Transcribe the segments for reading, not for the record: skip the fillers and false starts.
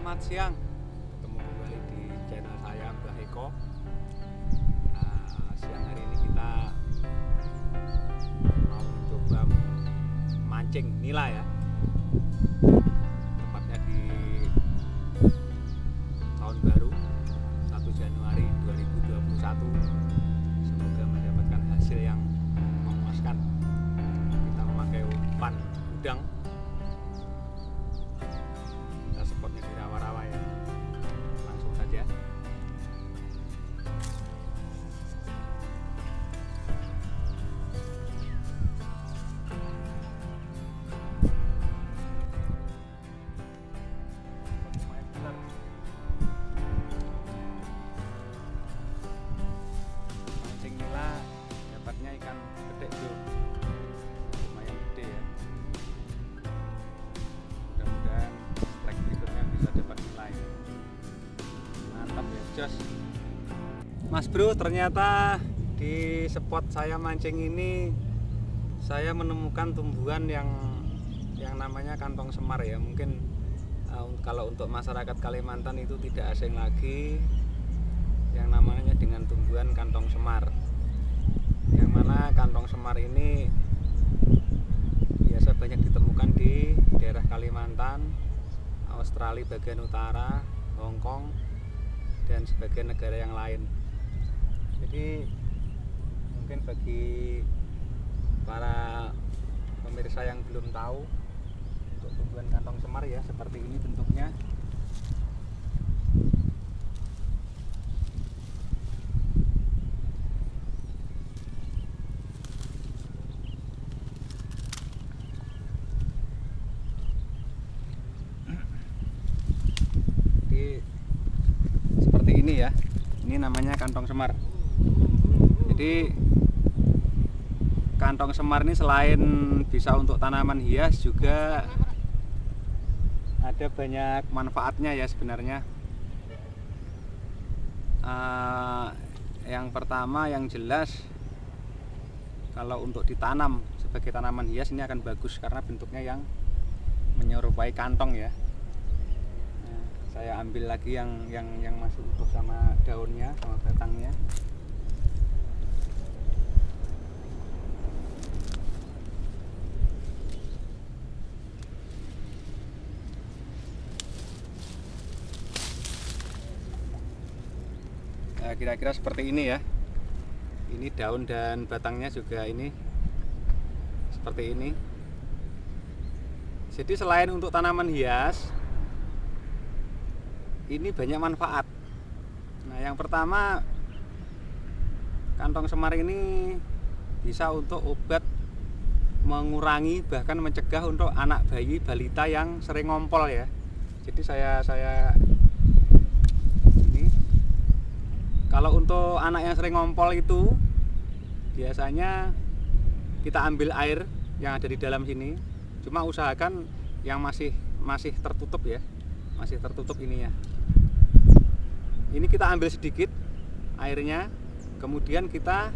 Selamat siang, ketemu kembali di channel saya Mbah Eko. Siang hari ini kita mau mencoba mancing nila ya, tepatnya di tahun baru 1 Januari 2021. Semoga mendapatkan hasil yang memuaskan. Kita memakai umpan udang. Spotnya di rawa-rawa ya, langsung saja. Mancing nila dapatnya ikan gede tuh, lumayan gede ya. Mudah-mudahan strike berikutnya bisa dapat nilai. Mantap ya, jos. Mas bro, ternyata di spot saya mancing ini saya menemukan tumbuhan yang namanya kantong semar ya. Mungkin kalau untuk masyarakat Kalimantan itu tidak asing lagi yang namanya dengan tumbuhan kantong semar. Yang mana kantong semar ini biasa banyak ditemukan di daerah Kalimantan, Australia bagian utara, Hong Kong, dan sebagian negara yang lain. Jadi mungkin bagi para pemirsa yang belum tahu untuk tumbuhan kantong semar ya, seperti ini bentuknya. Seperti ini ya, ini namanya kantong semar. Jadi kantong semar ini selain bisa untuk tanaman hias juga ada banyak manfaatnya ya sebenarnya. Yang pertama yang jelas, kalau untuk ditanam sebagai tanaman hias ini akan bagus karena bentuknya yang menyerupai kantong ya. Saya ambil lagi yang masih utuh sama daunnya, sama batangnya. Nah, kira-kira seperti ini ya. Ini daun dan batangnya juga ini seperti ini. Jadi selain untuk tanaman hias, ini banyak manfaat. Nah, yang pertama, kantong semar ini bisa untuk obat mengurangi bahkan mencegah untuk anak bayi balita yang sering ngompol ya. Jadi saya ini kalau untuk anak yang sering ngompol itu biasanya kita ambil air yang ada di dalam sini. Cuma usahakan yang masih tertutup ya. Masih tertutup ininya. Ini kita ambil sedikit airnya, kemudian kita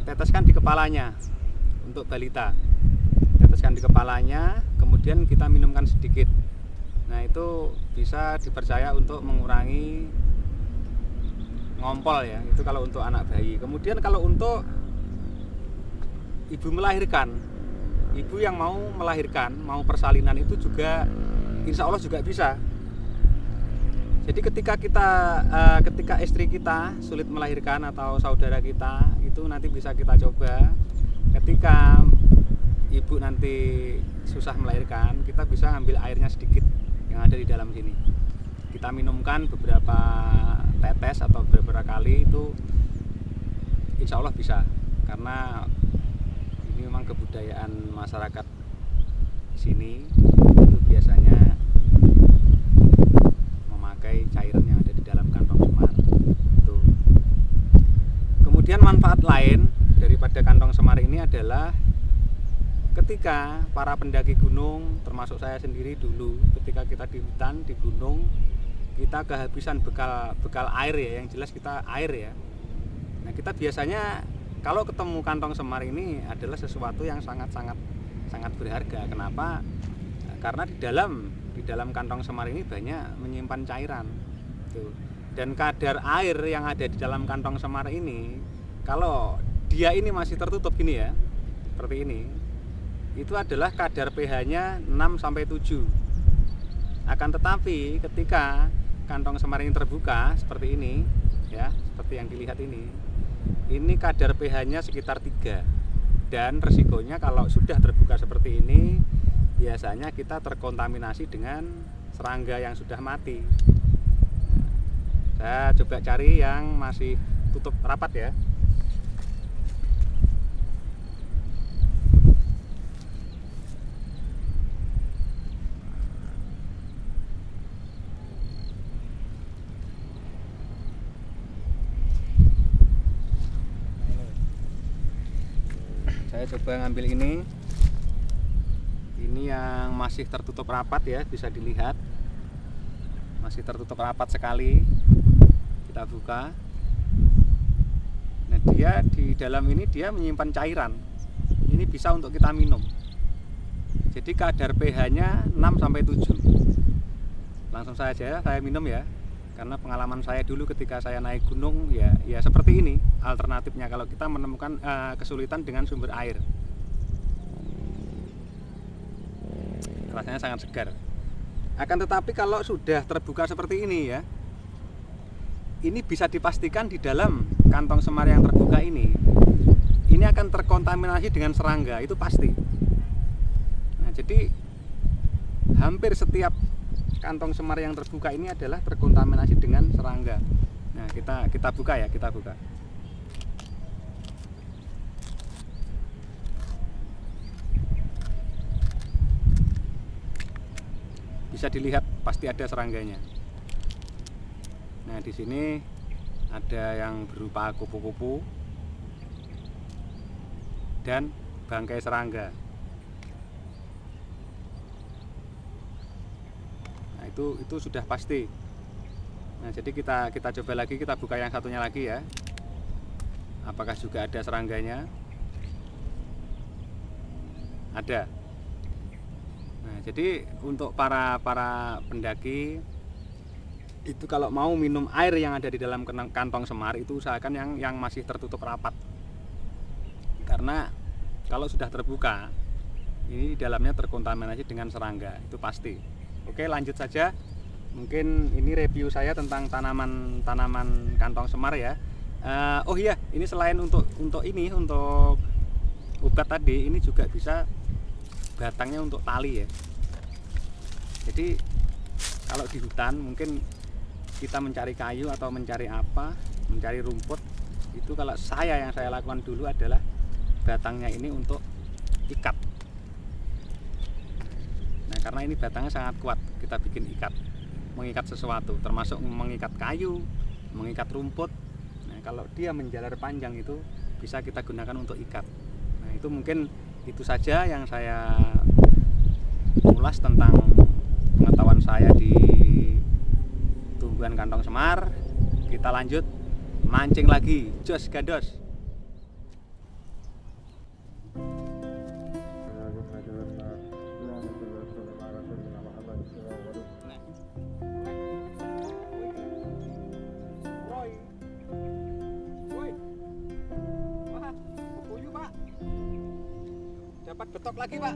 teteskan di kepalanya untuk balita. Teteskan di kepalanya, kemudian kita minumkan sedikit. Nah, itu bisa dipercaya untuk mengurangi ngompol ya. Itu kalau untuk anak bayi. Kemudian kalau untuk ibu melahirkan, ibu yang mau melahirkan, mau persalinan itu juga insya Allah juga bisa. Jadi ketika istri kita sulit melahirkan atau saudara kita, itu nanti bisa kita coba. Ketika ibu nanti susah melahirkan, kita bisa ambil airnya sedikit yang ada di dalam sini. Kita minumkan beberapa tetes atau beberapa kali, itu insya Allah bisa. Karena ini memang kebudayaan masyarakat sini itu biasanya cairan yang ada di dalam kantong semar itu. Kemudian manfaat lain daripada kantong semar ini adalah ketika para pendaki gunung, termasuk saya sendiri dulu, ketika kita di hutan, di gunung, kita kehabisan bekal air ya, yang jelas kita air ya. Nah, kita biasanya kalau ketemu kantong semar ini adalah sesuatu yang sangat berharga. Kenapa? Karena di dalam di dalam kantong semar ini banyak menyimpan cairan. Tuh. Dan kadar air yang ada di dalam kantong semar ini, kalau dia ini masih tertutup gini ya, seperti ini, itu adalah kadar pH-nya 6-7. Akan tetapi ketika kantong semar ini terbuka seperti ini ya, seperti yang dilihat ini kadar pH-nya sekitar 3. Dan resikonya kalau sudah terbuka seperti ini, biasanya kita terkontaminasi dengan serangga yang sudah mati. Saya coba cari yang masih tutup rapat ya. Saya coba ngambil ini yang masih tertutup rapat ya, bisa dilihat masih tertutup rapat sekali. Kita buka. Nah, dia di dalam ini dia menyimpan cairan. Ini bisa untuk kita minum. Jadi kadar pH-nya 6-7. Langsung saja saya minum ya. Karena pengalaman saya dulu ketika saya naik gunung ya seperti ini alternatifnya kalau kita menemukan kesulitan dengan sumber air. Rasanya sangat segar. Akan tetapi kalau sudah terbuka seperti ini ya, ini bisa dipastikan di dalam kantong semar yang terbuka ini akan terkontaminasi dengan serangga, itu pasti. Nah, jadi hampir setiap kantong semar yang terbuka ini adalah terkontaminasi dengan serangga. Nah, kita buka ya, kita buka. Bisa dilihat pasti ada serangganya. Nah, di sini ada yang berupa kupu-kupu dan bangkai serangga. Nah, itu sudah pasti. Nah, jadi kita coba lagi, kita buka yang satunya lagi ya. Apakah juga ada serangganya? Ada. Nah, jadi untuk para pendaki itu kalau mau minum air yang ada di dalam kantong semar itu usahakan yang masih tertutup rapat. Karena kalau sudah terbuka, ini di dalamnya terkontaminasi dengan serangga, itu pasti. Oke, lanjut saja. Mungkin ini review saya tentang tanaman kantong semar ya. Oh iya, ini selain untuk obat tadi, ini juga bisa batangnya untuk tali ya. Jadi kalau di hutan mungkin kita mencari kayu atau mencari mencari rumput, itu kalau yang saya lakukan dulu adalah batangnya ini untuk ikat. Nah, karena ini batangnya sangat kuat, kita bikin mengikat sesuatu, termasuk mengikat kayu, mengikat rumput. Nah, kalau dia menjalar panjang itu bisa kita gunakan untuk ikat. Nah, itu mungkin itu saja yang saya ulas tentang pengetahuan saya di tumbuhan kantong semar. Kita lanjut mancing lagi, jos gados. Dapat betok lagi, Pak.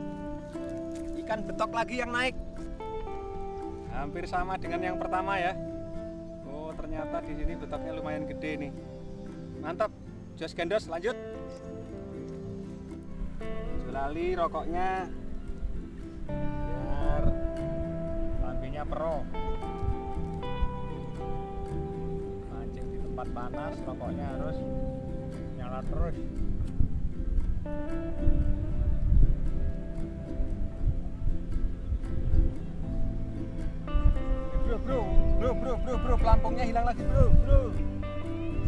Ikan betok lagi yang naik. Hampir sama dengan yang pertama ya. Oh, ternyata di sini betoknya lumayan gede nih. Mantap. Jos gandos, lanjut. Julali rokoknya biar lampinya pro. Mancing di tempat panas, rokoknya harus nyala terus. Bro, pelampungnya hilang lagi, bro.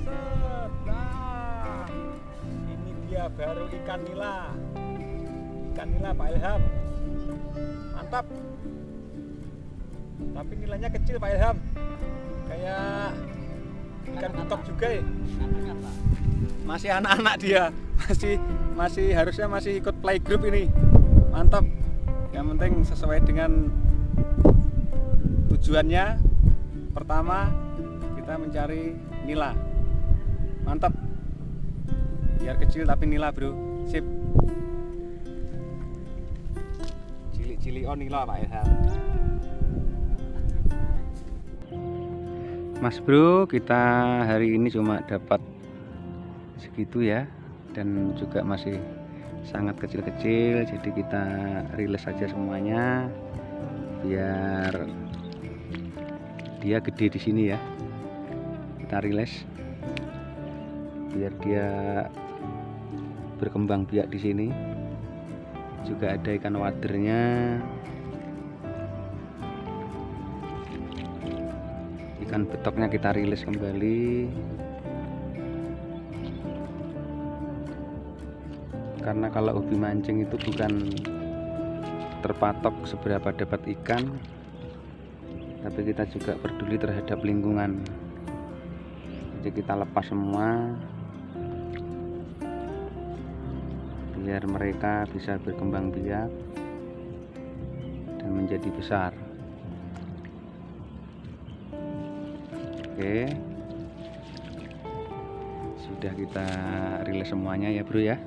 Set. Nah, ini dia baru ikan nila. Ikan nila Pak Ilham. Mantap. Tapi nilainya kecil Pak Ilham. Kayak ikan betok juga ya. Masih anak-anak dia. Masih harusnya masih ikut playgroup ini. Mantap. Yang penting sesuai dengan Tujuannya pertama kita mencari nila. Mantap. Biar kecil tapi nila, bro. Sip. Cilik-cilik oh nila Pak Ilham. Mas bro, kita hari ini cuma dapat segitu ya, dan juga masih sangat kecil-kecil, jadi kita rilis saja semuanya biar dia gede di sini ya. Kita rilis biar dia berkembang biak di sini. Juga ada ikan wadernya. Ikan betoknya kita rilis kembali. Karena kalau hobi mancing itu bukan terpatok seberapa dapat ikan, tapi kita juga peduli terhadap lingkungan. Jadi kita lepas semua biar mereka bisa berkembang biak dan menjadi besar. Oke, sudah kita rilis semuanya ya bro ya.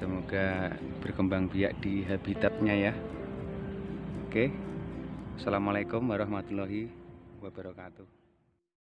Semoga berkembang biak di habitatnya ya. Oke, assalamualaikum warahmatullahi wabarakatuh.